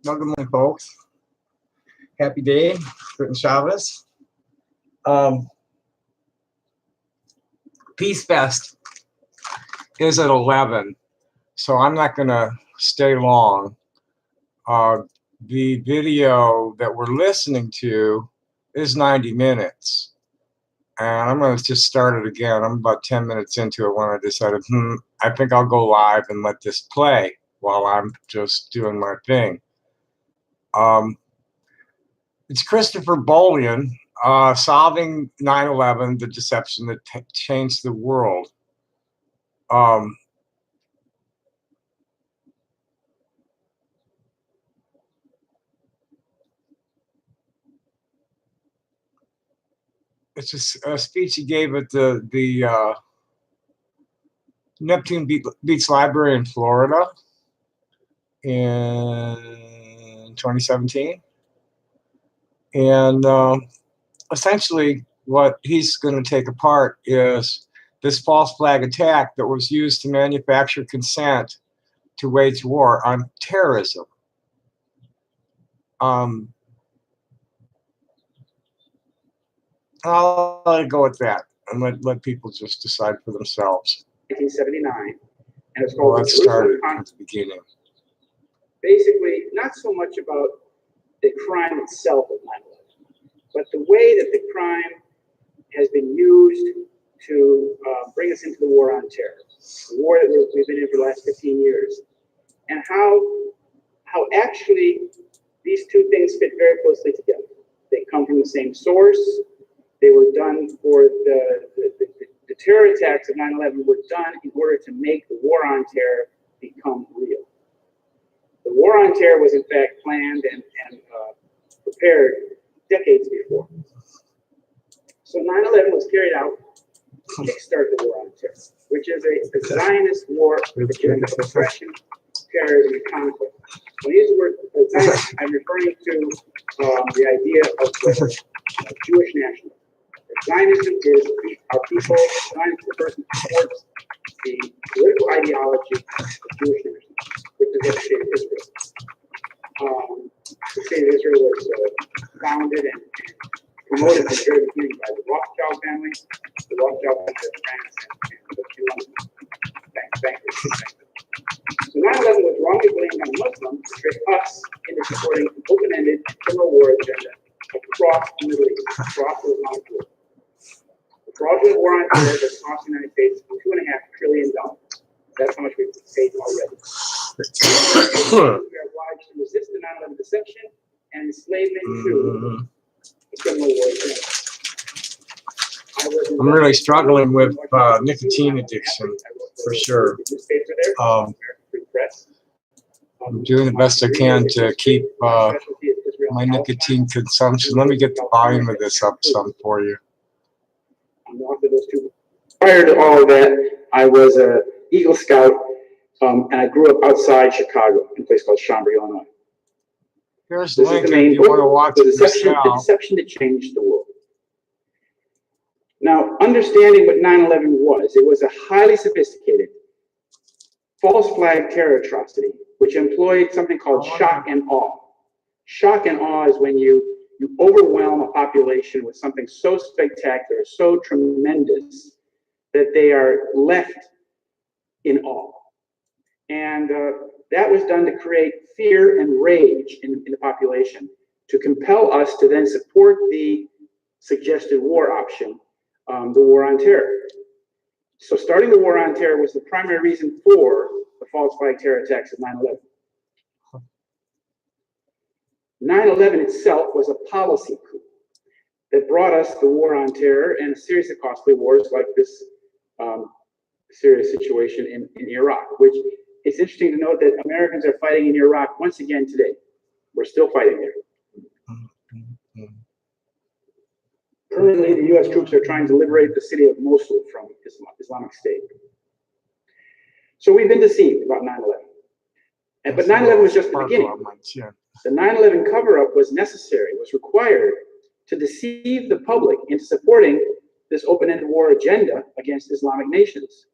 Well, good morning, folks. Happy day, Britton Chavez. Peace Fest is at 11, so I'm not going to stay long. The video that we're listening to is 90 minutes, and I'm going to just start it again. I'm about 10 minutes into it when I decided, I think I'll go live and let this play while I'm just doing my thing. It's Christopher Bollyn, solving 9/11, the deception that changed the world. It's a speech he gave at the Neptune Beach Library in Florida in 2017. And essentially what he's going to take apart is this false flag attack that was used to manufacture consent to wage war on terrorism. I'll let it go with that and let people just decide for themselves. 1979, and it's called Let's start at the beginning. Basically, not so much about the crime itself of 9/11, but the way that the crime has been used to bring us into the war on terror, the war that we've been in for the last 15 years, and how actually these two things fit very closely together. They come from the same source. They were done for the terror attacks of 9/11 were done in order to make the war on terror become real. The war on terror was in fact planned and prepared decades before. So 9/11 was carried out to kickstart the war on terror, which is a Zionist war agenda of oppression, terrorism, and conflict. When I use the word Zionist, I'm referring to the idea of the Jewish nationalism. Zionism is our people. Zionism is the person who supports the political ideology of Jewish nationalism, which is the state of Israel. The state of Israel was founded and promoted from the very beginning by the Rothschild family, the Rothschild family of France, and the two bankers. So 9/11 was wrongly blamed on Muslims to trick us into supporting an open-ended criminal war agenda across the Middle East, across the Islamic world. The fraudulent war on terror has cost the United States $2.5 trillion. That's how much we've paid already. We are obliged to resist the 9/11 deception and enslavement to the criminal war agenda. I'm really struggling with nicotine addiction, for sure. I'm doing the best I can to keep my nicotine consumption. Let me get the volume of this up some for you. Prior to all of that, I was an Eagle Scout, and I grew up outside Chicago in a place called Chambly, Illinois. Here's the link if you want to watch it yourself. The deception that changed the world. Now, understanding what 9/11 was, it was a highly sophisticated false flag terror atrocity, which employed something called shock and awe. Shock and awe is when you overwhelm a population with something so spectacular, so tremendous, that they are left in awe. And that was done to create fear and rage in the population, to compel us to then support the suggested war option, the war on terror. So starting the war on terror was the primary reason for the false flag terror attacks of 9/11. 9/11 itself was a policy coup that brought us the war on terror and a series of costly wars like this serious situation in Iraq, which it's interesting to note that Americans are fighting in Iraq once again today. We're still fighting there. Currently, the U.S. troops are trying to liberate the city of Mosul from Islamic State. So we've been deceived about 9/11. But 9/11 was just the beginning. The 9/11 cover-up was necessary, was required to deceive the public into supporting this open-ended war agenda against Islamic nations.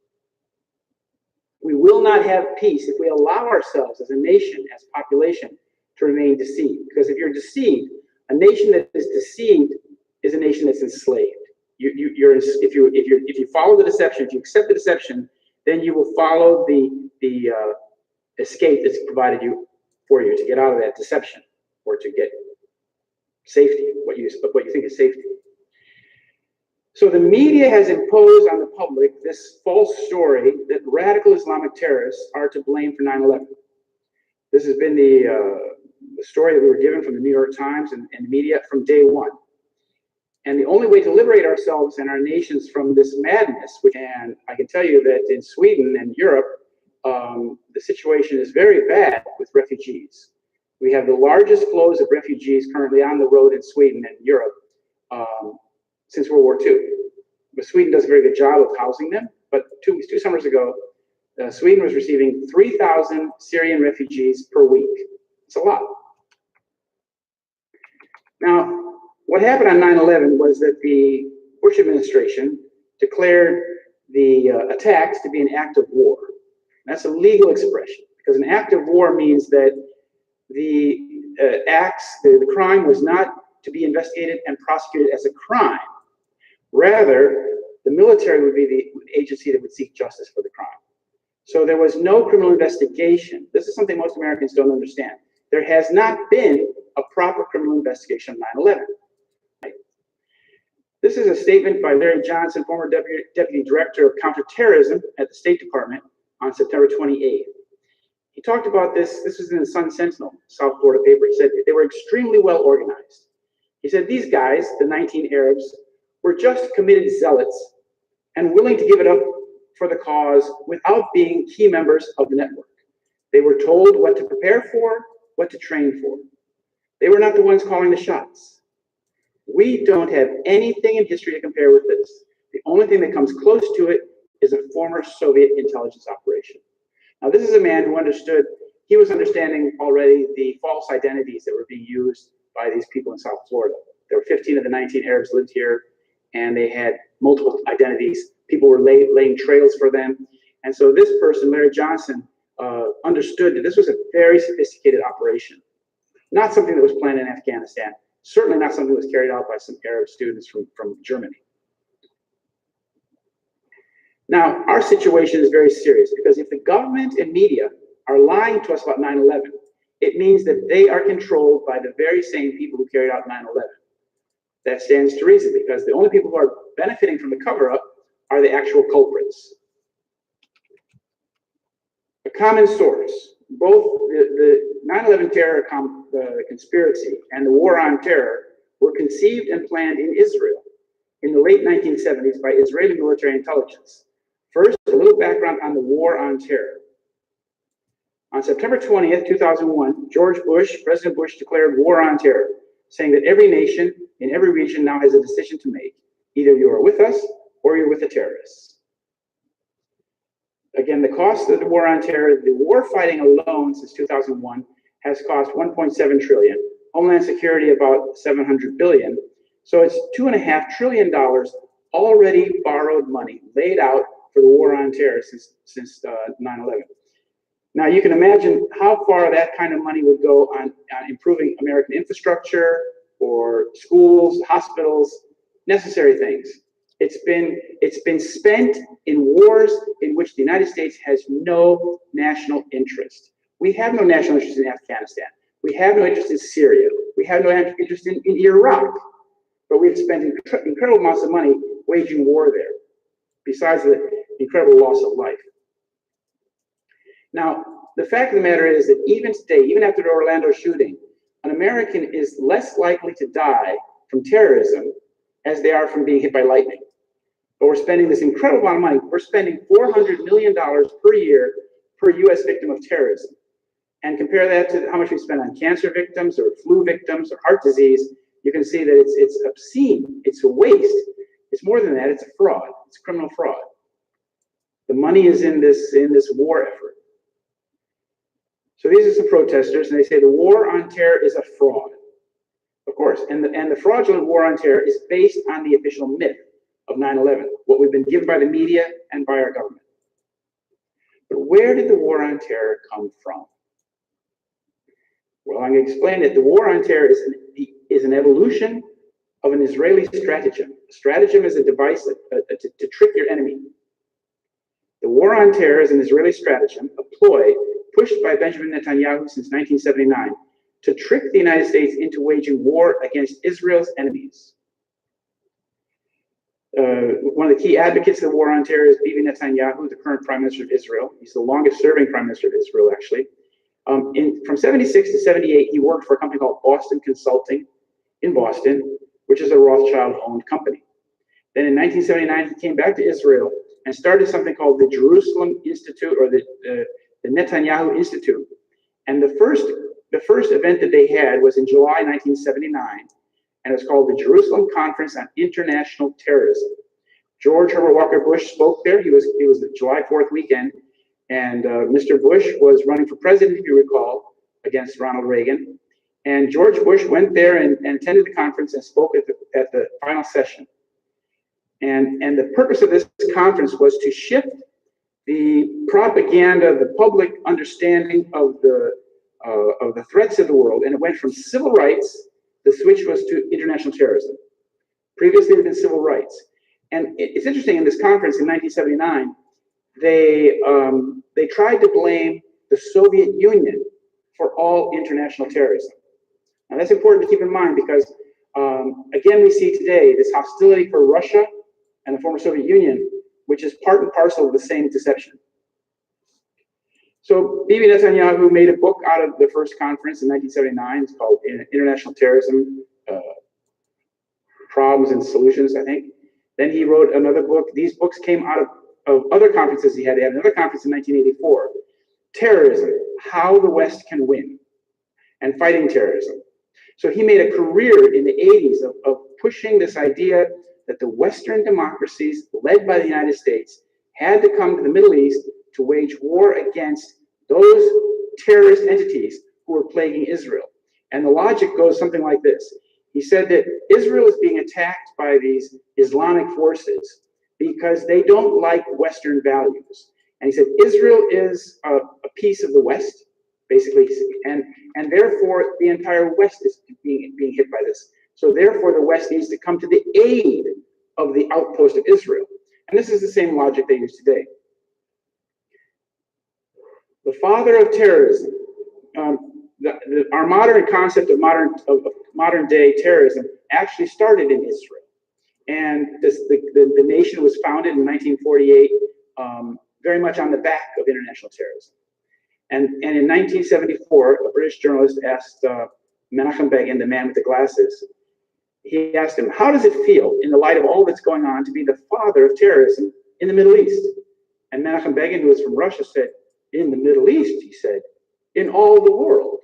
We will not have peace if we allow ourselves as a nation, as a population, to remain deceived. Because if you're deceived, a nation that is deceived is a nation that's enslaved. If you follow the deception, if you accept the deception, then you will follow the escape that's provided for you to get out of that deception or to get safety, what you think is safety. So the media has imposed on the public this false story that radical Islamic terrorists are to blame for 9/11. This has been the story that we were given from the New York Times and the media from day one. And the only way to liberate ourselves and our nations from this madness, and I can tell you that in Sweden and Europe, the situation is very bad with refugees. We have the largest flows of refugees currently on the road in Sweden and Europe since World War II. But Sweden does a very good job of housing them. But two summers ago, Sweden was receiving 3,000 Syrian refugees per week. It's a lot. Now, what happened on 9/11 was that the Bush administration declared the attacks to be an act of war. That's a legal expression, because an act of war means that the crime was not to be investigated and prosecuted as a crime. Rather, the military would be the agency that would seek justice for the crime. So there was no criminal investigation. This is something most Americans don't understand. There has not been a proper criminal investigation of 9/11. This is a statement by Larry Johnson, former Deputy Director of Counterterrorism at the State Department, on September 28th. He talked about this. This was in the Sun Sentinel, South Florida paper. He said they were extremely well organized. He said these guys, the 19 Arabs, were just committed zealots and willing to give it up for the cause without being key members of the network. They were told what to prepare for, what to train for. They were not the ones calling the shots. We don't have anything in history to compare with this. The only thing that comes close to it is a former Soviet intelligence operation. Now, this is a man who he was understanding already the false identities that were being used by these people in South Florida. There were 15 of the 19 Arabs lived here, and they had multiple identities. People were laying trails for them. And so this person, Larry Johnson, understood that this was a very sophisticated operation, not something that was planned in Afghanistan, certainly not something that was carried out by some Arab students from Germany. Now, our situation is very serious, because if the government and media are lying to us about 9/11, it means that they are controlled by the very same people who carried out 9/11. That stands to reason, because the only people who are benefiting from the cover-up are the actual culprits. A common source. Both the 9/11 terror conspiracy and the war on terror were conceived and planned in Israel in the late 1970s by Israeli military intelligence. First, a little background on the war on terror. On September 20th, 2001, President Bush declared war on terror, saying that every nation in every region now has a decision to make. Either you are with us or you're with the terrorists. Again, the cost of the war on terror, the war fighting alone since 2001 has cost 1.7 trillion, Homeland Security about 700 billion. So it's $2.5 trillion already borrowed money laid out for the war on terror since 9/11. Now you can imagine how far that kind of money would go on improving American infrastructure or schools, hospitals, necessary things. It's been spent in wars in which the United States has no national interest. We have no national interest in Afghanistan. We have no interest in Syria. We have no interest in Iraq. But we've spent incredible amounts of money waging war there, besides the incredible loss of life. Now, the fact of the matter is that even today, even after the Orlando shooting, an American is less likely to die from terrorism as they are from being hit by lightning. But we're spending this incredible amount of money. We're spending $400 million per year per U.S. victim of terrorism. And compare that to how much we spend on cancer victims or flu victims or heart disease, you can see that it's obscene. It's a waste. It's more than that. It's a fraud. It's a criminal fraud. The money is in this war effort. So these are some protesters, and they say the war on terror is a fraud. Of course, and the fraudulent war on terror is based on the official myth of 9/11, what we've been given by the media and by our government. But where did the war on terror come from? Well, I'm going to explain that the war on terror is an evolution of an Israeli stratagem. A stratagem is a device to trick your enemy. The war on terror is an Israeli stratagem, a ploy pushed by Benjamin Netanyahu since 1979 to trick the United States into waging war against Israel's enemies. One of the key advocates of the war on terror is Bibi Netanyahu, the current Prime Minister of Israel. He's the longest serving Prime Minister of Israel, actually. From 76 to 78, he worked for a company called Boston Consulting in Boston, which is a Rothschild-owned company. Then in 1979, he came back to Israel and started something called the Jerusalem Institute, or the Netanyahu Institute. And the first event that they had was in July 1979, and it was called the Jerusalem Conference on International Terrorism. George Herbert Walker Bush spoke there. He was the July 4th weekend, and Mr. Bush was running for president, if you recall, against Ronald Reagan. And George Bush went there and attended the conference and spoke at the final session. And the purpose of this conference was to shift the propaganda, the public understanding of the threats of the world, and it went from civil rights. The switch was to international terrorism. Previously, it had been civil rights. And it's interesting, in this conference in 1979, they tried to blame the Soviet Union for all international terrorism. Now, that's important to keep in mind because, again, we see today this hostility for Russia and the former Soviet Union, which is part and parcel of the same deception. So Bibi Netanyahu made a book out of the first conference in 1979. It's called International Terrorism, Problems and Solutions, I think. Then he wrote another book. These books came out of other conferences he had. He had another conference in 1984, Terrorism, How the West Can Win, and Fighting Terrorism. So he made a career in the 80s of pushing this idea that the Western democracies, led by the United States, had to come to the Middle East to wage war against those terrorist entities who were plaguing Israel. And the logic goes something like this. He said that Israel is being attacked by these Islamic forces because they don't like Western values. And he said Israel is a piece of the West, basically, and therefore the entire West is being hit by this. So therefore the West needs to come to the aid of the outpost of Israel. And this is the same logic they use today. The father of terrorism, our modern concept of modern day terrorism actually started in Israel. And the nation was founded in 1948, very much on the back of international terrorism. And in 1974, a British journalist asked Menachem Begin, the man with the glasses, he asked him, how does it feel in the light of all that's going on to be the father of terrorism in the Middle East? And Menachem Begin, who was from Russia, said, in the Middle East, he said, in all the world.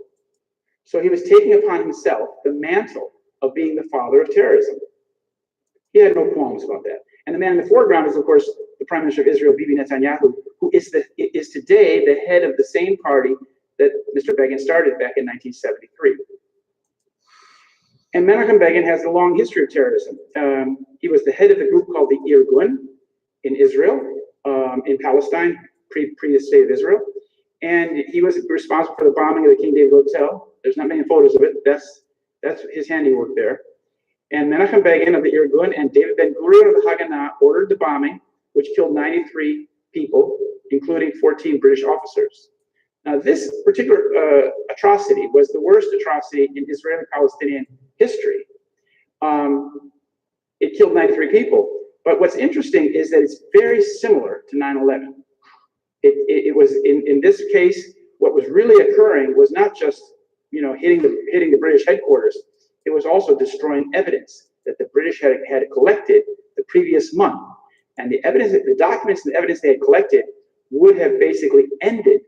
So he was taking upon himself the mantle of being the father of terrorism. He had no qualms about that. And the man in the foreground is, of course, the Prime Minister of Israel, Bibi Netanyahu, who is today the head of the same party that Mr. Begin started back in 1973. And Menachem Begin has a long history of terrorism. He was the head of the group called the Irgun in Israel, in Palestine, pre the state of Israel. And he was responsible for the bombing of the King David Hotel. There's not many photos of it. That's his handiwork there. And Menachem Begin of the Irgun and David Ben-Gurion of the Haganah ordered the bombing, which killed 93 people, including 14 British officers. Now, this particular atrocity was the worst atrocity in Israeli-Palestinian history. It killed 93 people. But what's interesting is that it's very similar to 9/11. It was in this case, what was really occurring was not just hitting the British headquarters. It was also destroying evidence that the British had collected the previous month, and the evidence, the documents, and the evidence they had collected would have basically ended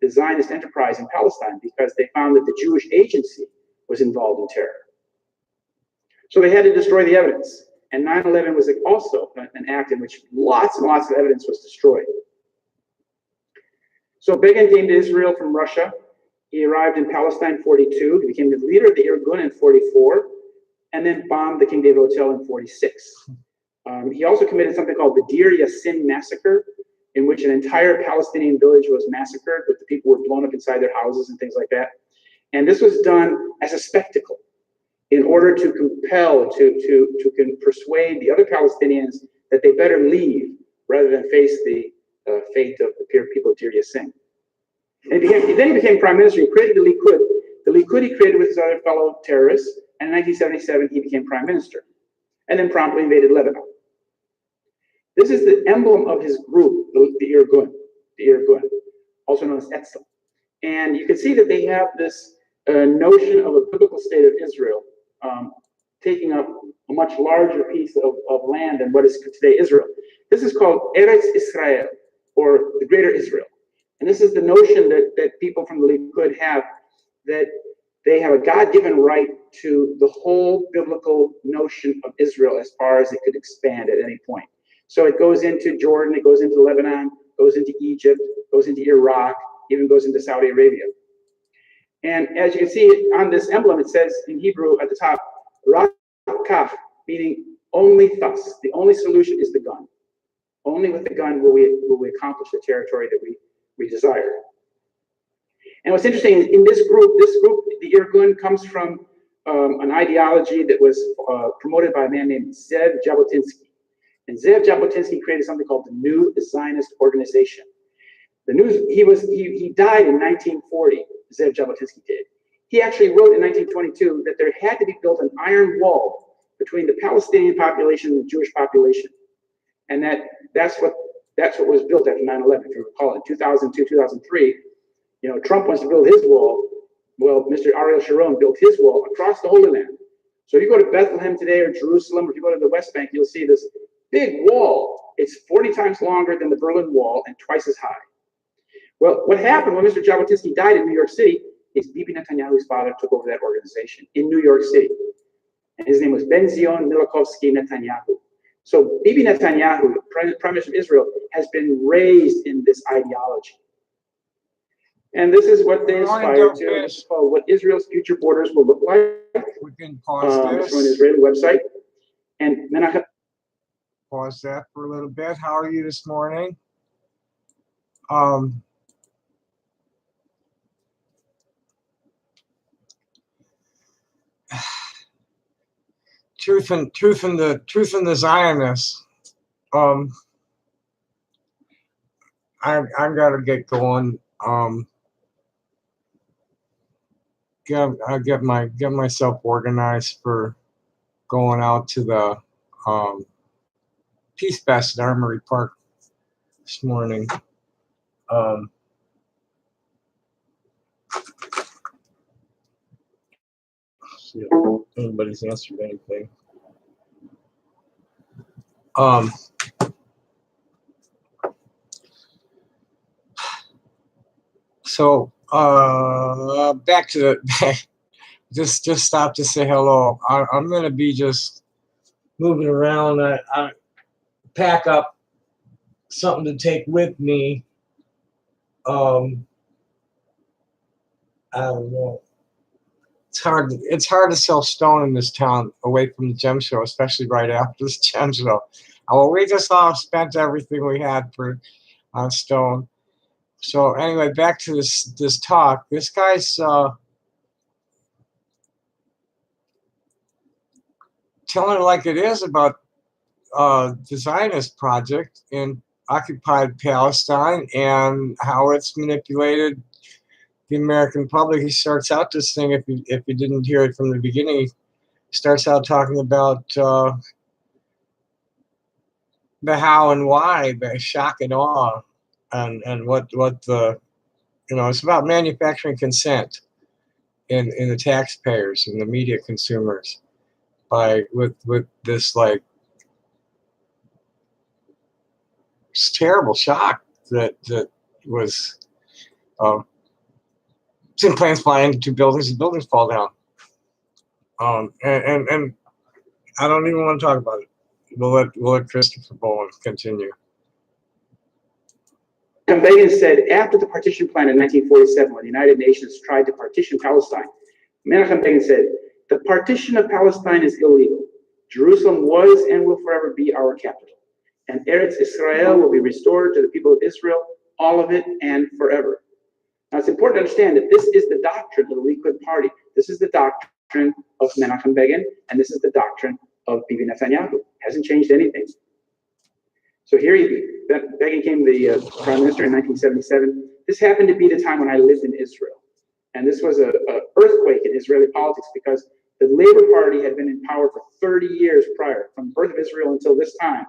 the Zionist enterprise in Palestine because they found that the Jewish agency was involved in terror. So they had to destroy the evidence, and 9/11 was also an act in which lots and lots of evidence was destroyed. So Begin came to Israel from Russia. He arrived in Palestine in 42. He became the leader of the Irgun in 44, and then bombed the King David Hotel in 46. He also committed something called the Deir Yassin massacre, in which an entire Palestinian village was massacred, but the people were blown up inside their houses and things like that. And this was done as a spectacle in order to compel, to persuade the other Palestinians that they better leave rather than face the fate of the people of Deir Yassin. And then he became prime minister. He created the Likud. The Likud he created with his other fellow terrorists. And in 1977, he became prime minister. And then promptly invaded Lebanon. This is the emblem of his group, the Irgun, also known as Etzel. And you can see that they have this notion of a biblical state of Israel, taking up a much larger piece of land than what is today Israel. This is called Eretz Israel, or the Greater Israel. And this is the notion that people from the Likud have, that they have a God-given right to the whole biblical notion of Israel as far as it could expand at any point. So it goes into Jordan, it goes into Lebanon, goes into Egypt, goes into Iraq, even goes into Saudi Arabia. And as you can see on this emblem, it says in Hebrew at the top, Rak Kach, meaning only thus. The only solution is the gun. Only with the gun will we accomplish the territory that we desire. And what's interesting, in this group, the Irgun, comes from an ideology that was promoted by a man named Zev Jabotinsky. And Zev Jabotinsky created something called the New Zionist Organization. He died in 1940, Zev Jabotinsky did. He actually wrote in 1922 that there had to be built an iron wall between the Palestinian population and the Jewish population. And that's what was built after 9/11, if you recall. In 2002, 2003, Trump wants to build his wall. Well, Mr. Ariel Sharon built his wall across the Holy Land. So if you go to Bethlehem today or Jerusalem, or if you go to the West Bank, you'll see this big wall. It's 40 times longer than the Berlin Wall and twice as high. Well, what happened when Mr. Jabotinsky died in New York City is Bibi Netanyahu's father took over that organization in New York City. And his name was Ben-Zion Milakovsky Netanyahu. So Bibi Netanyahu, the Prime Minister of Israel, has been raised in this ideology. And this is what they aspire to. It's called What Israel's Future Borders Will Look Like. We can pause this. It's from an Israeli website. And Menachem. Pause that for a little bit. How are you this morning? Truth and the Zionists. I gotta get going. I get myself organized for going out to the Peace Fest at Armory Park this morning. See if anybody's answered anything. So back to the just stop to say hello. I'm gonna be just moving around. I pack up something to take with me. I don't know. It's hard to sell stone in this town away from the gem show, especially right after this gem show. Well, we just all spent everything we had on stone. So anyway, back to this talk. This guy's telling it like it is about the Zionist project in occupied Palestine and how it's manipulated the American public. He starts out this thing, if you didn't hear it from the beginning, he starts out talking about the how and why, the shock and awe, and what the, it's about manufacturing consent in the taxpayers and the media consumers with this like terrible shock that was tin plants fly into two buildings and buildings fall down. And I don't even want to talk about it. We'll let Christopher Bollyn continue. Begin said after the partition plan in 1947, when the United Nations tried to partition Palestine, Menachem Begin said, the partition of Palestine is illegal. Jerusalem was and will forever be our capital. And Eretz Israel will be restored to the people of Israel, all of it and forever. Now, it's important to understand that this is the doctrine of the Likud party. This is the doctrine of Menachem Begin, and this is the doctrine of Bibi Netanyahu. Hasn't changed anything. So here Begin became the prime minister in 1977. This happened to be the time when I lived in Israel. And this was an earthquake in Israeli politics because the Labor Party had been in power for 30 years prior, from the birth of Israel until this time.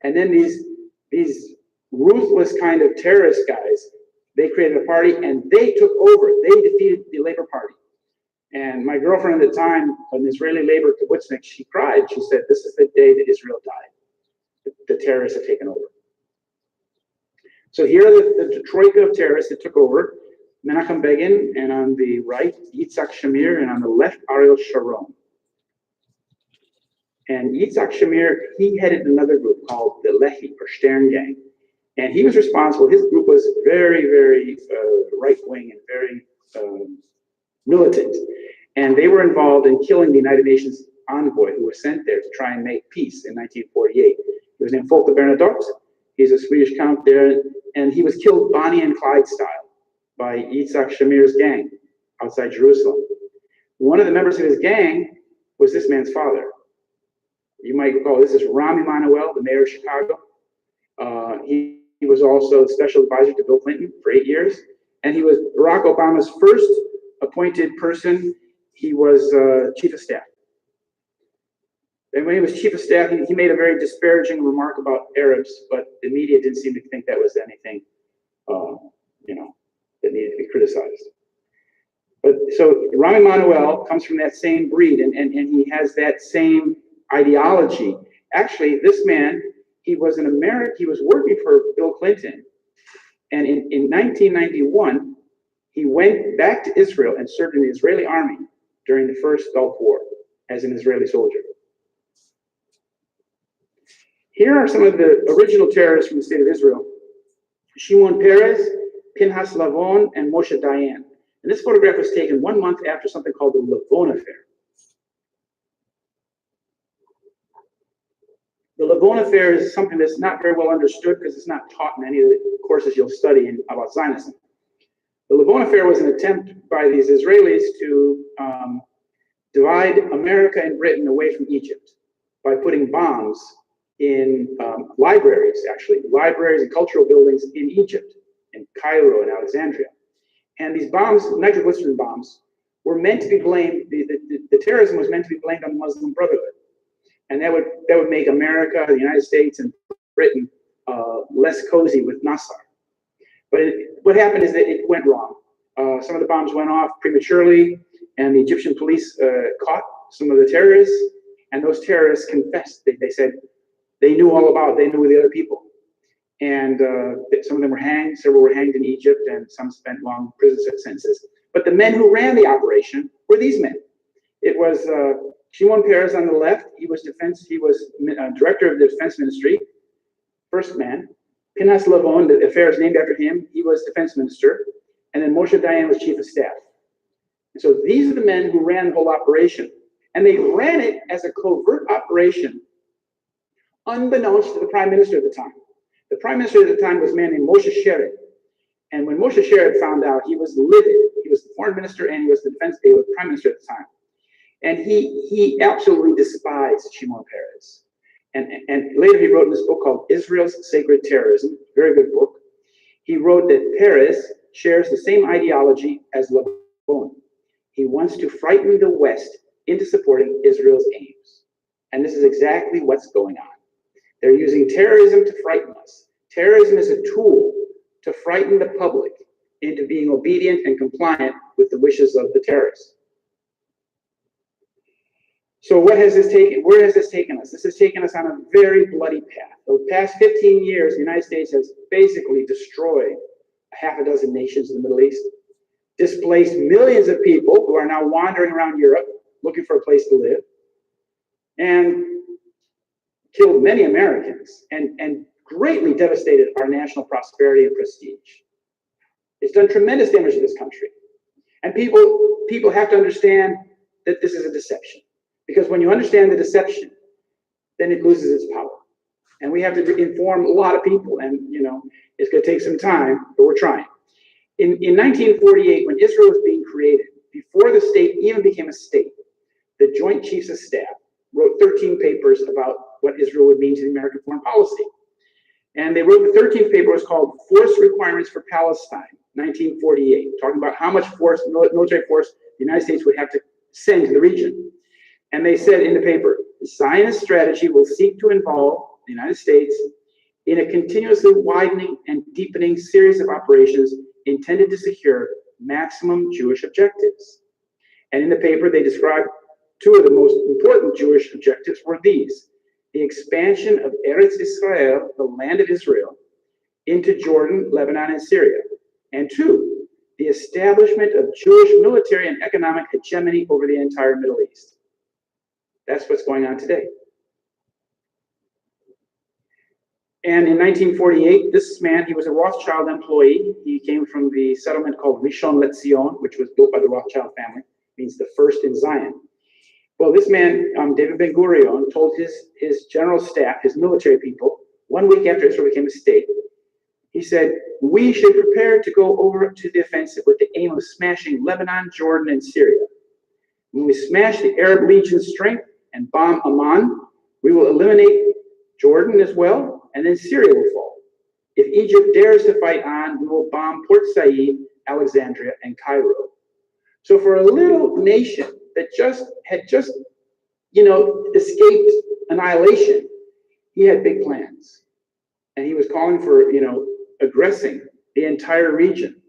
And then these ruthless kind of terrorist guys, they created a party and they took over. They defeated the Labor Party. And my girlfriend at the time, an Israeli labor kibbutznik, she cried. She said, this is the day that Israel died. The terrorists have taken over. So here are the troika of terrorists that took over. Menachem Begin, and on the right, Yitzhak Shamir, and on the left, Ariel Sharon. And Yitzhak Shamir, he headed another group called the Lehi, or Stern Gang. And he was responsible, his group was very, very right-wing and very militant. And they were involved in killing the United Nations envoy who was sent there to try and make peace in 1948. He was named Folke Bernadotte. He's a Swedish count there, and he was killed Bonnie and Clyde style by Yitzhak Shamir's gang outside Jerusalem. One of the members of his gang was this man's father. You might recall, this is Rahm Emanuel, the mayor of Chicago. He was also the special advisor to Bill Clinton for 8 years. And he was Barack Obama's first appointed person. He was chief of staff. And when he was chief of staff, he made a very disparaging remark about Arabs, but the media didn't seem to think that was anything, that needed to be criticized. But so Rahm Emanuel comes from that same breed, and he has that same ideology. Actually, this man, he was an American. He was working for Bill Clinton, and in 1991, he went back to Israel and served in the Israeli army during the first Gulf War as an Israeli soldier. Here are some of the original terrorists from the state of Israel: Shimon Peres, Pinhas Lavon, and Moshe Dayan. And this photograph was taken 1 month after something called the Lavon affair. The Lavon affair is something that's not very well understood because it's not taught in any of the courses you'll study about Zionism. The Lavon affair was an attempt by these Israelis to divide America and Britain away from Egypt by putting bombs in libraries and cultural buildings in Egypt, in Cairo and Alexandria. And these bombs, nitroglycerin bombs, were meant to be blamed, the terrorism was meant to be blamed on the Muslim Brotherhood. And that would make America, the United States, and Britain less cozy with Nasser. But what happened is that it went wrong. Some of the bombs went off prematurely, and the Egyptian police caught some of the terrorists, and those terrorists confessed. They said they knew all about it. They knew the other people. And some of them were hanged, several were hanged in Egypt, and some spent long prison sentences. But the men who ran the operation were these men. It was Shimon Peres on the left. He was director of the defense ministry, first man. Pinhas Lavon, the affair is named after him. He was defense minister. And then Moshe Dayan was chief of staff. And so these are the men who ran the whole operation. And they ran it as a covert operation, unbeknownst to the prime minister at the time. The prime minister at the time was a man named Moshe Sherod. And when Moshe Sherod found out, he was livid. He was the foreign minister and he was the prime minister at the time. And he absolutely despised Shimon Peres. And later he wrote in this book called Israel's Sacred Terrorism, very good book. He wrote that Peres shares the same ideology as Lavon. He wants to frighten the West into supporting Israel's aims. And this is exactly what's going on. They're using terrorism to frighten us. Terrorism is a tool to frighten the public into being obedient and compliant with the wishes of the terrorists. So where has this taken us? This has taken us on a very bloody path. The past 15 years, the United States has basically destroyed half a dozen nations in the Middle East, displaced millions of people who are now wandering around Europe looking for a place to live, and killed many Americans, and greatly devastated our national prosperity and prestige. It's done tremendous damage to this country. And people have to understand that this is a deception. Because when you understand the deception, then it loses its power. And we have to inform a lot of people, and it's going to take some time, but we're trying. In 1948, when Israel was being created, before the state even became a state, the Joint Chiefs of Staff wrote 13 papers about what Israel would mean to the American foreign policy. And they wrote the 13th paper, was called Force Requirements for Palestine, 1948, talking about how much force, military force, the United States would have to send to the region. And they said in the paper, the Zionist strategy will seek to involve the United States in a continuously widening and deepening series of operations intended to secure maximum Jewish objectives. And in the paper, they described two of the most important Jewish objectives were these: the expansion of Eretz Israel, the land of Israel, into Jordan, Lebanon, and Syria. And two, the establishment of Jewish military and economic hegemony over the entire Middle East. That's what's going on today. And in 1948, this man, he was a Rothschild employee. He came from the settlement called Rishon LeZion, which was built by the Rothschild family, means the first in Zion. Well, this man, David Ben-Gurion, told his general staff, his military people, 1 week after Israel became a state, he said, we should prepare to go over to the offensive with the aim of smashing Lebanon, Jordan, and Syria. When we smash the Arab Legion's strength and bomb Amman, we will eliminate Jordan as well, and then Syria will fall. If Egypt dares to fight on, we will bomb Port Said, Alexandria, and Cairo. So for a little nation that had just escaped annihilation, he had big plans. And he was calling for, aggressing the entire region.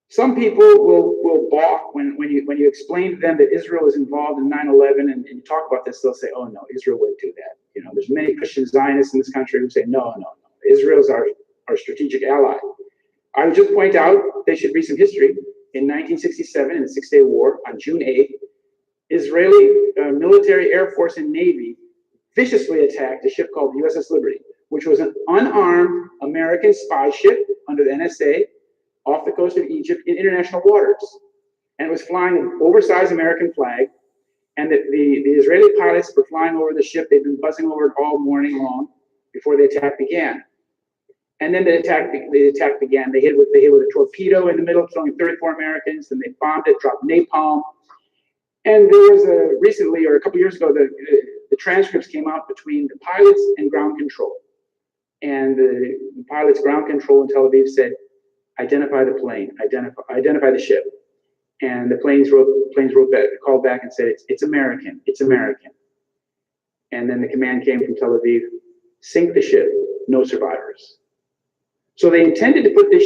Some people will balk when you explain to them that Israel is involved in 9/11 and you talk about this, they'll say, oh no, Israel wouldn't do that. There's many Christian Zionists in this country who say, no. Israel's our strategic ally. I would just point out they should read some history. In 1967, in the Six-Day War, on June 8th, Israeli military, Air Force, and Navy viciously attacked a ship called the USS Liberty, which was an unarmed American spy ship under the NSA off the coast of Egypt in international waters. And it was flying an oversized American flag. And the Israeli pilots were flying over the ship. They'd been buzzing over it all morning long before the attack began. And then the attack began. They hit with a torpedo in the middle, killing 34 Americans. Then they bombed it, dropped napalm. And there was recently, or a couple years ago, the transcripts came out between the pilots and ground control. And the pilots' ground control in Tel Aviv said, identify the plane, identify the ship. And the planes called back and said, it's American, it's American. And then the command came from Tel Aviv, sink the ship, no survivors. So they intended to put this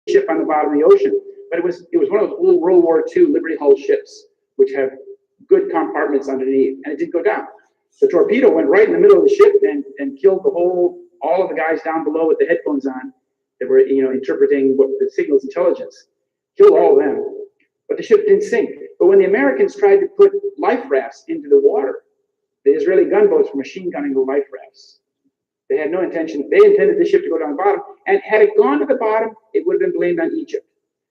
ship on the bottom of the ocean, but it was one of those old World War II Liberty hull ships, which have good compartments underneath, and it didn't go down. The torpedo went right in the middle of the ship and killed all of the guys down below with the headphones on that were interpreting what the signals intelligence, killed all of them. But the ship didn't sink. But when the Americans tried to put life rafts into the water, the Israeli gunboats were machine gunning the life rafts. They had no intention. They intended the ship to go down the bottom, and had it gone to the bottom, it would have been blamed on Egypt.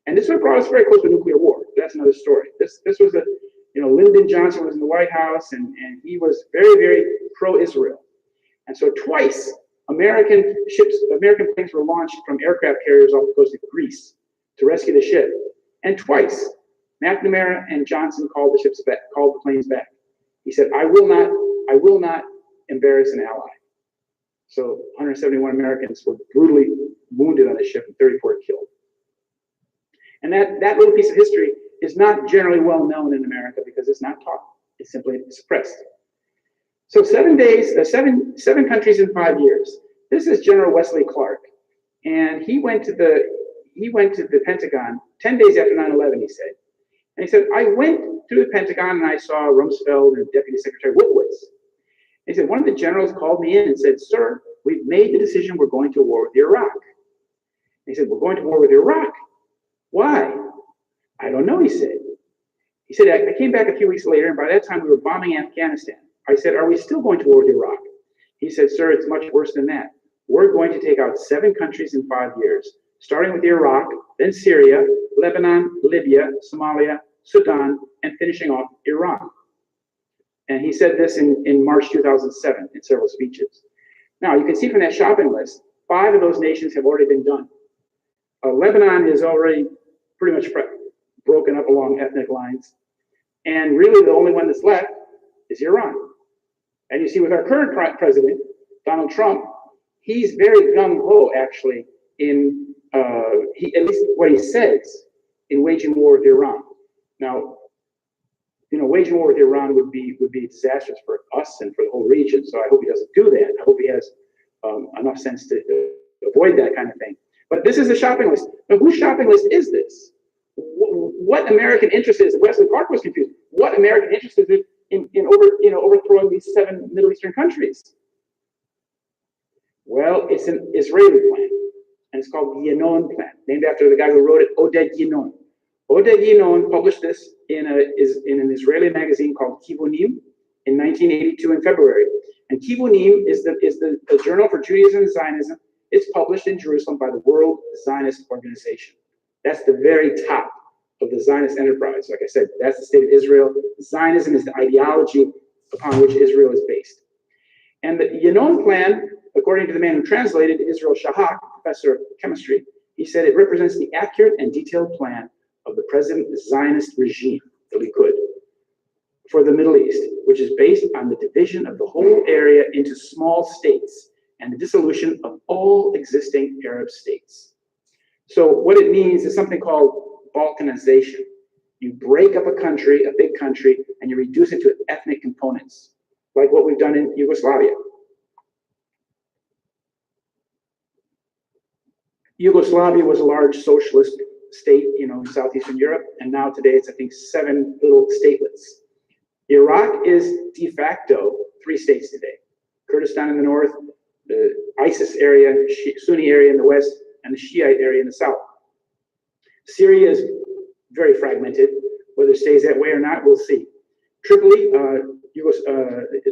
And this would have brought us very close to nuclear war. That's another story. This was Lyndon Johnson was in the White House, and he was very, very pro-Israel. And so twice, American planes were launched from aircraft carriers off the coast of Greece to rescue the ship. And twice, McNamara and Johnson called the planes back. He said, I will not embarrass an ally. So 171 Americans were brutally wounded on the ship and 34 killed. And that little piece of history is not generally well known in America because it's not taught. It's simply suppressed. So 7 7 countries in 5 years. This is General Wesley Clark. And he went to the Pentagon 10 days after 9/11, he said. And he said, I went through the Pentagon and I saw Rumsfeld and Deputy Secretary Wolfowitz. He said, one of the generals called me in and said, sir, we've made the decision we're going to war with Iraq. And he said, we're going to war with Iraq? Why? I don't know, he said. He said, I came back a few weeks later, and by that time we were bombing Afghanistan. I said, are we still going to war with Iraq? He said, sir, it's much worse than that. We're going to take out 7 countries in 5 years, starting with Iraq, then Syria, Lebanon, Libya, Somalia, Sudan, and finishing off Iran. And he said this in March 2007 in several speeches. Now, you can see from that shopping list, 5 of those nations have already been done. Lebanon is already pretty much broken up along ethnic lines. And really the only one that's left is Iran. And you see with our current president, Donald Trump, he's very gung-ho actually in, at least what he says, in waging war with Iran. Now, waging war with Iran would be disastrous for us and for the whole region. So I hope he doesn't do that. I hope he has enough sense to avoid that kind of thing. But this is a shopping list. Now, whose shopping list is this? What American interest is? Wesley Clark was confused. What American interest is it in overthrowing these 7 Middle Eastern countries? Well, it's an Israeli plan, and it's called the Yinon Plan, named after the guy who wrote it, Oded Yinon. Oded Yinon published this in an Israeli magazine called Kivunim in 1982 in February. And Kivunim is the journal for Judaism and Zionism. It's published in Jerusalem by the World Zionist Organization. That's the very top of the Zionist enterprise. Like I said, that's the state of Israel. Zionism is the ideology upon which Israel is based. And the Yinon Plan, according to the man who translated, Israel Shahak, professor of chemistry, he said it represents the accurate and detailed plan of the present Zionist regime, the Likud, for the Middle East, which is based on the division of the whole area into small states and the dissolution of all existing Arab states. So what it means is something called Balkanization. You break up a country, a big country, and you reduce it to ethnic components, like what we've done in Yugoslavia. Yugoslavia was a large socialist state, in Southeastern Europe, and now today it's, I think, 7 little statelets. Iraq is de facto 3 states today. Kurdistan in the north, the ISIS area, Sunni area in the west, and the Shiite area in the south. Syria is very fragmented. Whether it stays that way or not, we'll see. Tripoli,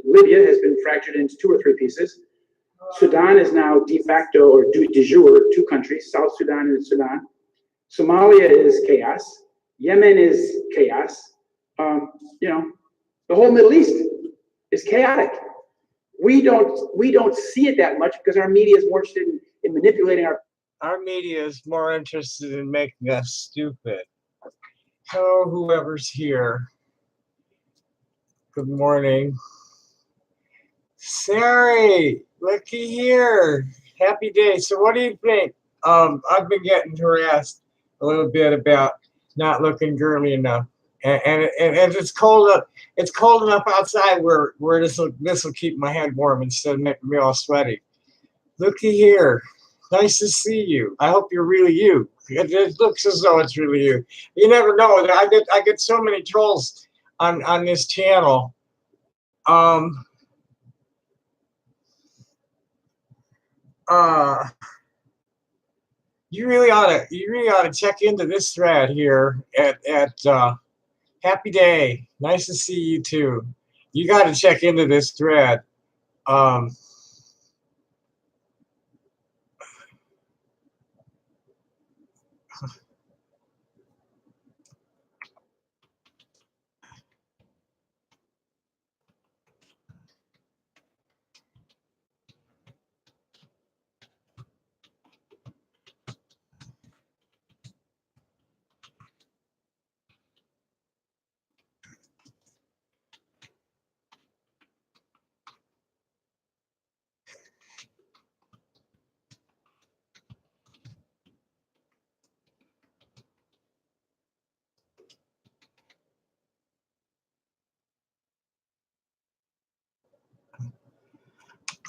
Libya has been fractured into 2 or 3 pieces. Sudan is now de facto or de jure 2 countries, South Sudan and Sudan. Somalia is chaos. Yemen is chaos. The whole Middle East is chaotic. We don't see it that much because our media is more interested in manipulating our media is more interested in making us stupid. Hello, whoever's here. Good morning. Sari, looky here. Happy day. So what do you think? I've been getting harassed a little bit about not looking girly enough. And it's cold up. It's cold enough outside where this will keep my head warm instead of making me all sweaty. Looky here. Nice to see you. I hope you're really you. It looks as though it's really you. You never know. I get so many trolls on this channel. You really ought to check into this thread here at Happy Day. Nice to see you too. You got to check into this thread.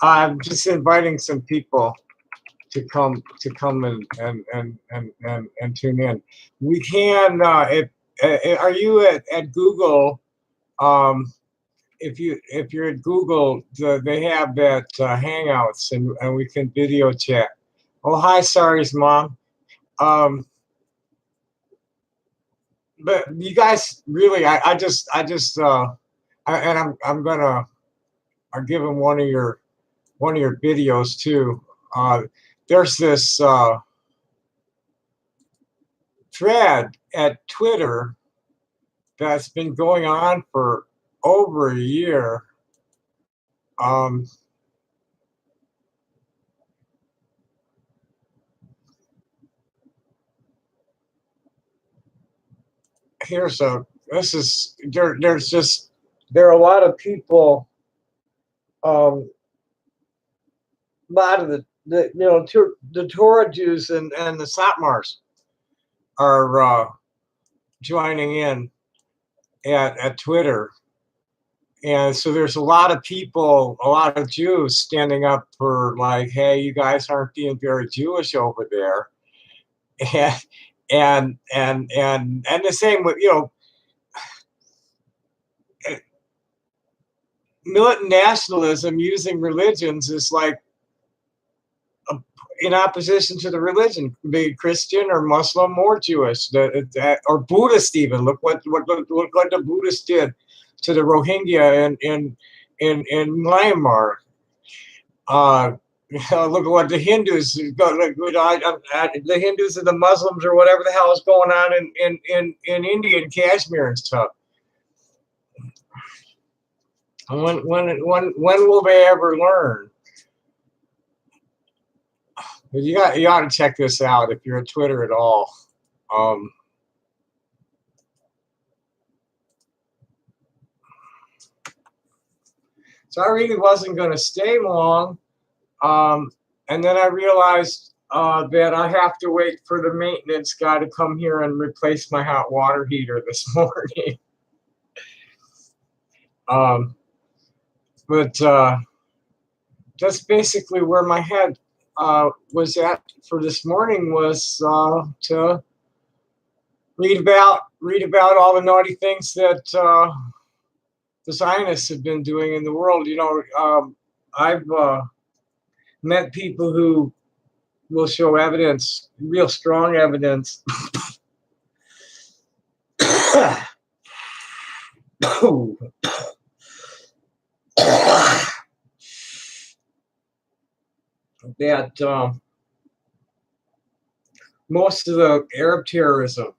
I'm just inviting some people to come and tune in. We can are you at Google? If you're at Google, they have that Hangouts and we can video chat. Oh, hi, Sari's mom. But you guys really, I'm gonna give them one of your videos too. There's this thread at Twitter that's been going on for over a year. here's a this is there's just there are a lot of people, a lot of the the Torah Jews and the Satmars are joining in at Twitter. And so there's a lot of people, a lot of Jews standing up for like, hey, you guys aren't being very Jewish over there. And the same with, militant nationalism using religions is like in opposition to the religion, be it Christian or Muslim or Jewish, or Buddhist even. Look what the Buddhists did to the Rohingya in Myanmar. Look at what the Hindus, the Hindus and the Muslims or whatever the hell is going on in India and Kashmir and stuff. When will they ever learn? You ought to check this out if you're on Twitter at all. So I really wasn't going to stay long, and then I realized that I have to wait for the maintenance guy to come here and replace my hot water heater this morning. But that's basically where my head was at for this morning, was to read about all the naughty things that the Zionists have been doing in the world. I've met people who will show evidence, real strong evidence, that most of the Arab terrorism,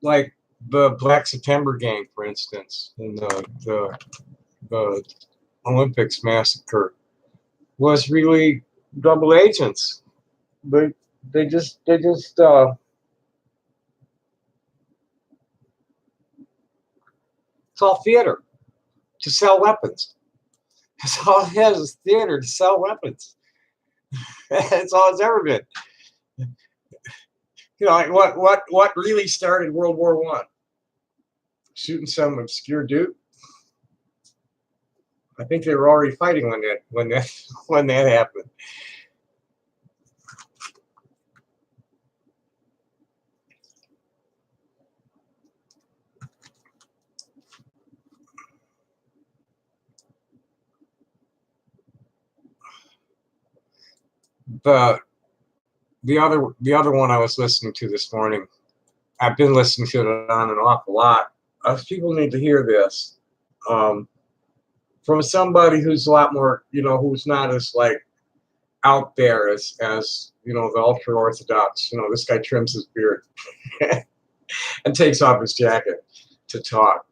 like the Black September gang, for instance, and the Olympics massacre, was really double agents. They just it's all theater to sell weapons. That's all it is theater to sell weapons. That's all it's ever been. Like what really started World War I? Shooting some obscure dude. I think they were already fighting when that happened. The other one I was listening to this morning, I've been listening to it on an awful lot. People need to hear this from somebody who's a lot more, who's not as like out there as the ultra orthodox. This guy trims his beard and takes off his jacket to talk.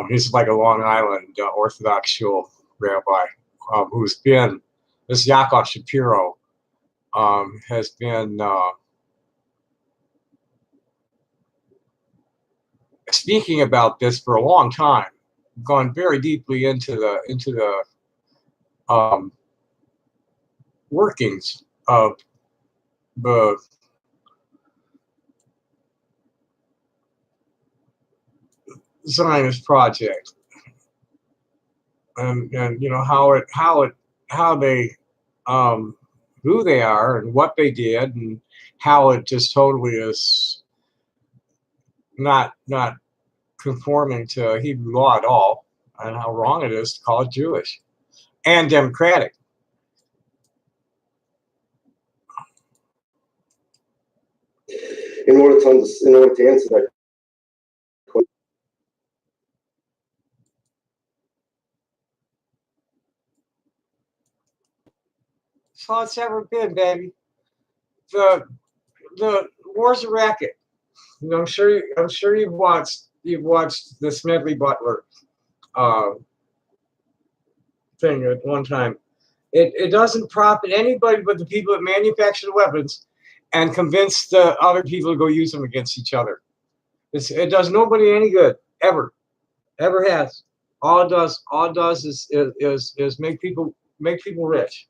He's like a Long Island Orthodox shul rabbi who's been, this Yaakov Shapiro, has been speaking about this for a long time, gone very deeply into the workings of the Zionist project, and how they who they are and what they did, and how it just totally is not conforming to Hebrew law at all, and how wrong it is to call it Jewish and democratic. In order to answer that question, That's all it's ever been, baby. The war's a racket. I'm sure you've watched the Smedley Butler thing at one time. It doesn't profit anybody but the people that manufacture the weapons and convince the other people to go use them against each other. It does nobody any good ever, ever has. All it does is make people rich.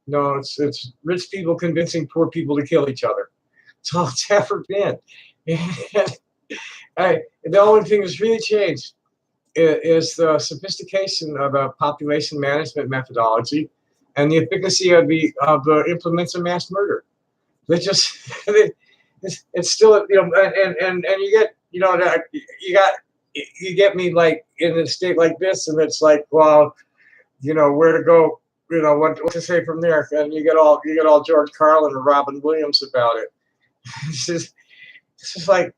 No, it's rich people convincing poor people to kill each other. That's all it's ever been. The only thing that's really changed is the sophistication of a population management methodology and the efficacy of the implements of mass murder. They just it's still, and you get, you get me like in a state like this, and it's like, well, where to go, what to say from there, and you get all George Carlin and Robin Williams about it. It's just like,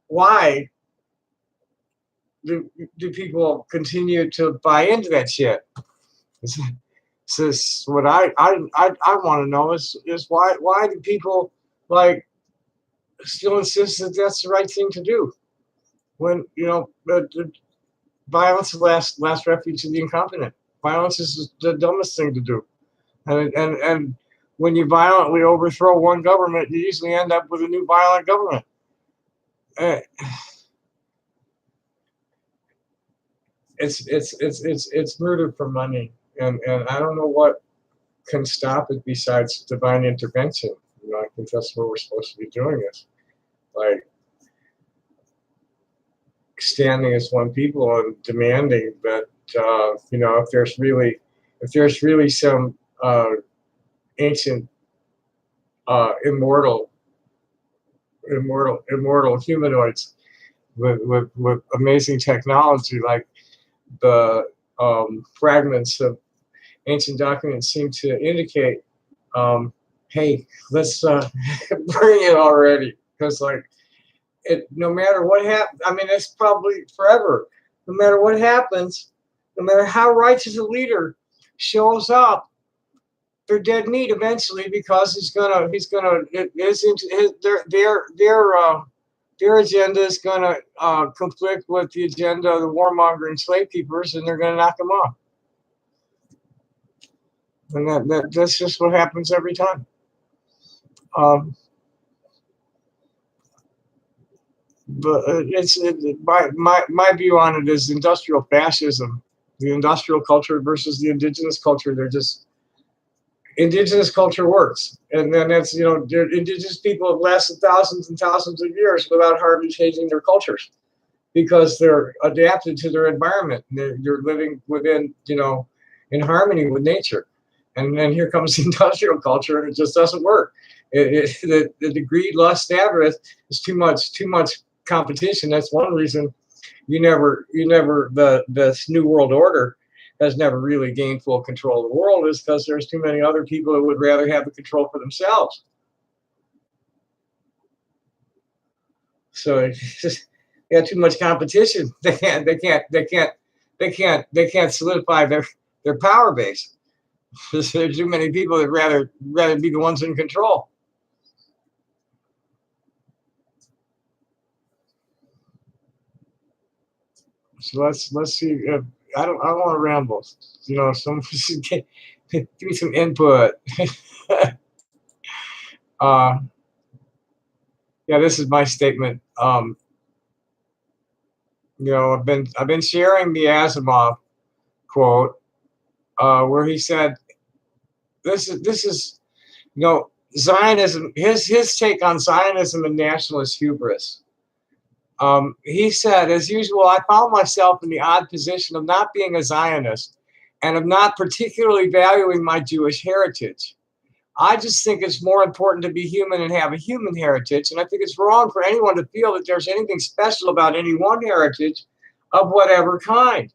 why do people continue to buy into that shit? This what I want to know is why do people like still insist that that's the right thing to do when the violence is last refuge of the incompetent. Violence is the dumbest thing to do, and when you violently overthrow one government, you usually end up with a new violent government. It's murder for money, and I don't know what can stop it besides divine intervention. I think that's what we're supposed to be doing, is like standing as one people and demanding that if there's really some ancient immortal humanoids with amazing technology, like the fragments of ancient documents seem to indicate, hey, let's bring it already, because like no matter what happens, I mean, it's probably forever. No matter what happens, no matter how righteous a leader shows up, they're dead meat eventually, because his their agenda is gonna conflict with the agenda of the warmongering slave keepers, and they're gonna knock them off. And that's just what happens every time. But my view on it is industrial fascism, the industrial culture versus the indigenous culture. They're just, indigenous culture works, and then that's, indigenous people have lasted thousands and thousands of years without hardly changing their cultures, because they're adapted to their environment. They're living within, in harmony with nature. And then here comes the industrial culture, and it just doesn't work. The greed, lust, avarice is too much competition. That's one reason this new world order has never really gained full control of the world, is because there's too many other people that would rather have the control for themselves. So it's just, they got too much competition. They can't solidify their power base. There's too many people that rather be the ones in control. So let's see. I don't want to ramble. Some give me some input. Yeah, this is my statement. I've been sharing the Asimov quote, where he said, this is Zionism. His take on Zionism and nationalist hubris. He said, as usual, I found myself in the odd position of not being a Zionist and of not particularly valuing my Jewish heritage. I just think it's more important to be human and have a human heritage, and I think it's wrong for anyone to feel that there's anything special about any one heritage of whatever kind.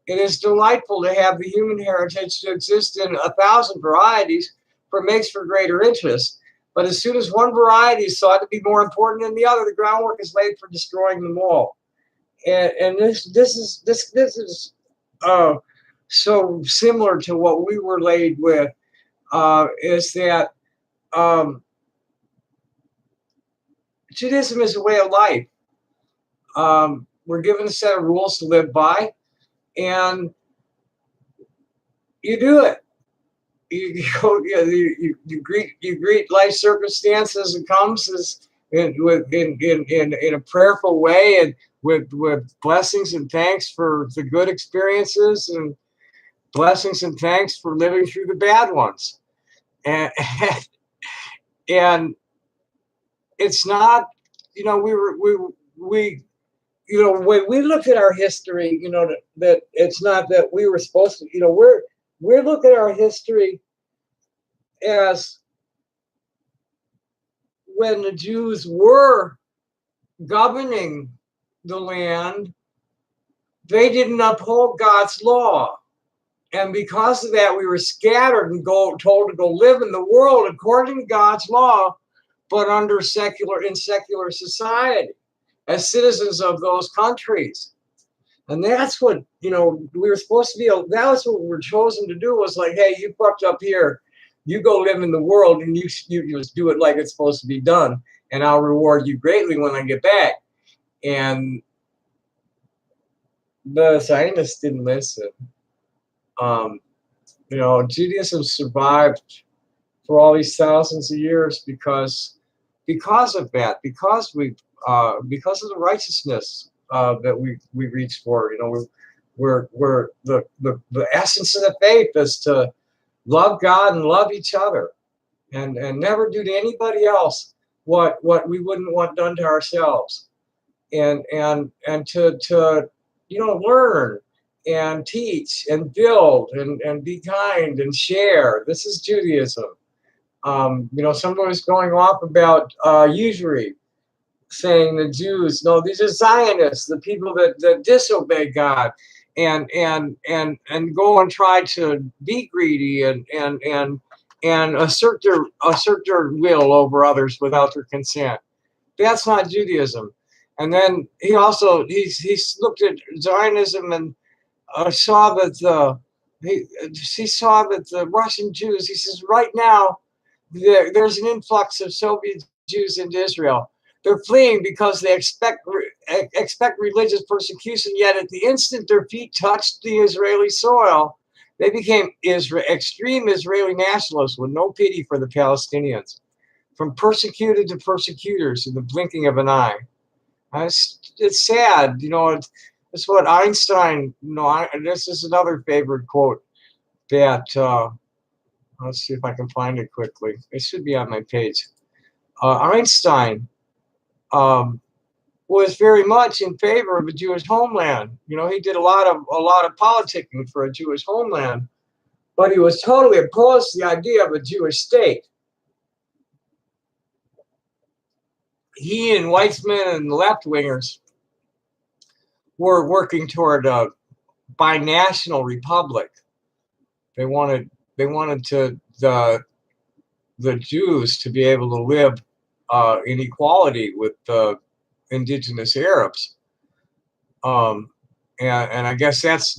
It is delightful to have the human heritage to exist in 1,000 varieties, for it makes for greater interest. But as soon as one variety is thought to be more important than the other, the groundwork is laid for destroying them all. And this is so similar to what we were laid with, is that Judaism is a way of life. We're given a set of rules to live by, and you do it. You greet life circumstance as it comes, in a prayerful way, and with blessings and thanks for the good experiences, and blessings and thanks for living through the bad ones. And and it's not, we when we look at our history, that it's not that we were supposed to, we're looking at our history as when the Jews were governing the land, they didn't uphold God's law. And because of that, we were scattered and told to go live in the world according to God's law, but in secular society, as citizens of those countries. And that's what, we were supposed to be, that was what we were chosen to do, was like, hey, you fucked up here. You go live in the world, and you just do it like it's supposed to be done. And I'll reward you greatly when I get back. And the Zionists didn't listen. Judaism survived for all these thousands of years because of that, because of the righteousness that we reach for. We're the essence of the faith is to love God and love each other, and never do to anybody else what we wouldn't want done to ourselves, and to learn and teach and build and be kind and share. This is Judaism. Someone was going off about usury, saying the Jews, no, these are Zionists, the people that disobey God and go and try to be greedy and assert their will over others without their consent. That's not Judaism. And then he looked at Zionism and saw that he saw that the Russian Jews, he says, right now there's an influx of Soviet Jews into Israel. They're fleeing because they expect religious persecution, yet at the instant their feet touched the Israeli soil, they became extreme Israeli nationalists with no pity for the Palestinians, from persecuted to persecutors in the blinking of an eye. It's sad, it's what Einstein, this is another favorite quote that, let's see if I can find it quickly. It should be on my page. Einstein was very much in favor of a Jewish homeland. He did a lot of politicking for a Jewish homeland, but he was totally opposed to the idea of a Jewish state. He and Weizmann and the left-wingers were working toward a binational republic. They wanted the Jews to be able to live in equality with the indigenous Arabs, and I guess that's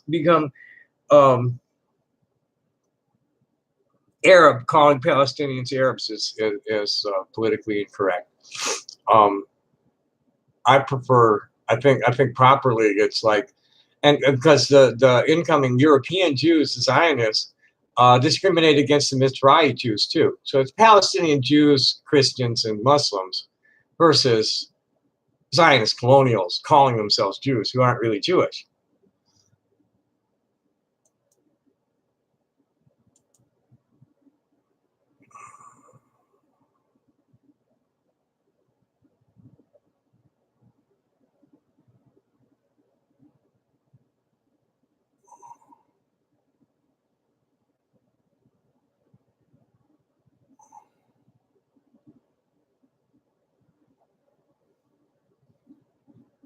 become Arab. Calling Palestinians Arabs is politically incorrect. I think properly it's like, and because the incoming European Jews, the Zionists, discriminate against the Mizrahi Jews too. So it's Palestinian Jews, Christians, and Muslims versus Zionist colonials calling themselves Jews who aren't really Jewish.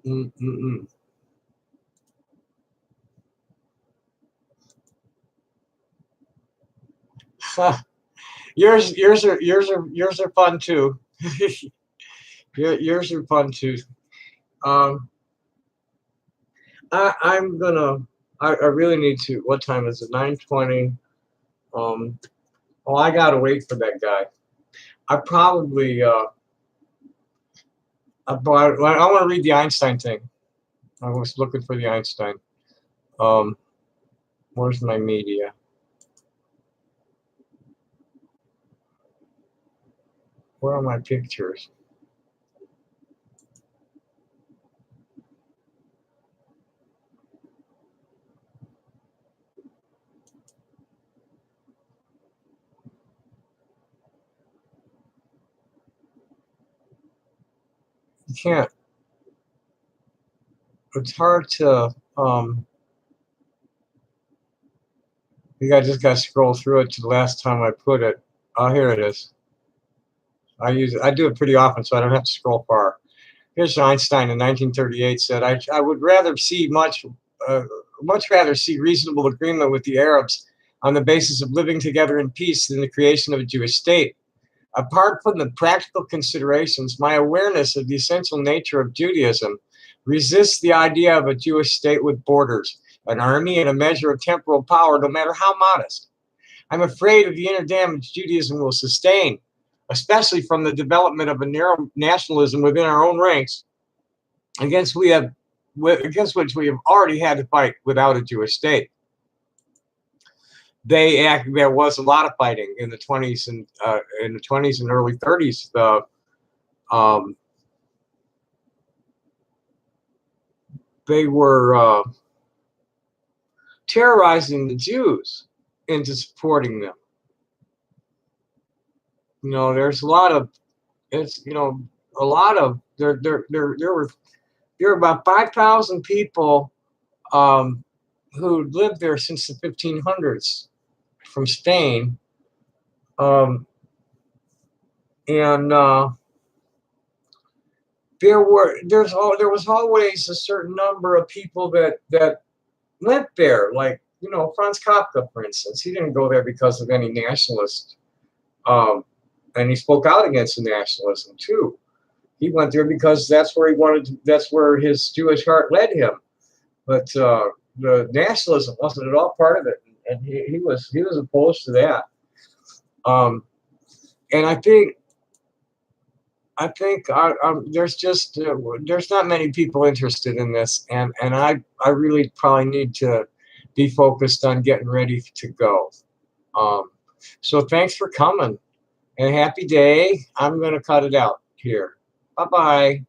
Mm-mm-mm. Yours are fun too. Yours are fun too. Um, I'm gonna. I really need to. What time is it? 9:20. Well, I gotta wait for that guy. I probably. I want to read the Einstein thing. I was looking for the Einstein. Um, where's my media? Where are my pictures? You can't. It's hard to. Just gotta scroll through it to the last time I put it. Oh, here it is. I do it pretty often, so I don't have to scroll far. Here's Einstein in 1938 said, "I would rather see much rather see reasonable agreement with the Arabs on the basis of living together in peace than the creation of a Jewish state. Apart from the practical considerations, my awareness of the essential nature of Judaism resists the idea of a Jewish state with borders, an army, and a measure of temporal power, no matter how modest. I'm afraid of the inner damage Judaism will sustain, especially from the development of a narrow nationalism within our own ranks, against which we have already had to fight without a Jewish state." There was a lot of fighting in the 20s and early 30s. They were terrorizing the Jews into supporting them. There's a lot of there were about 5,000 people who lived there since the 1500s from Spain, and there was always a certain number of people that went there, like Franz Kafka, for instance. He didn't go there because of any nationalist, and he spoke out against the nationalism too. He went there because that's where he wanted to, that's where his Jewish heart led him. But the nationalism wasn't at all part of it, and he was opposed to that. And I think there's not many people interested in this, and I really probably need to be focused on getting ready to go. So thanks for coming, and happy day. I'm going to cut it out here. Bye bye.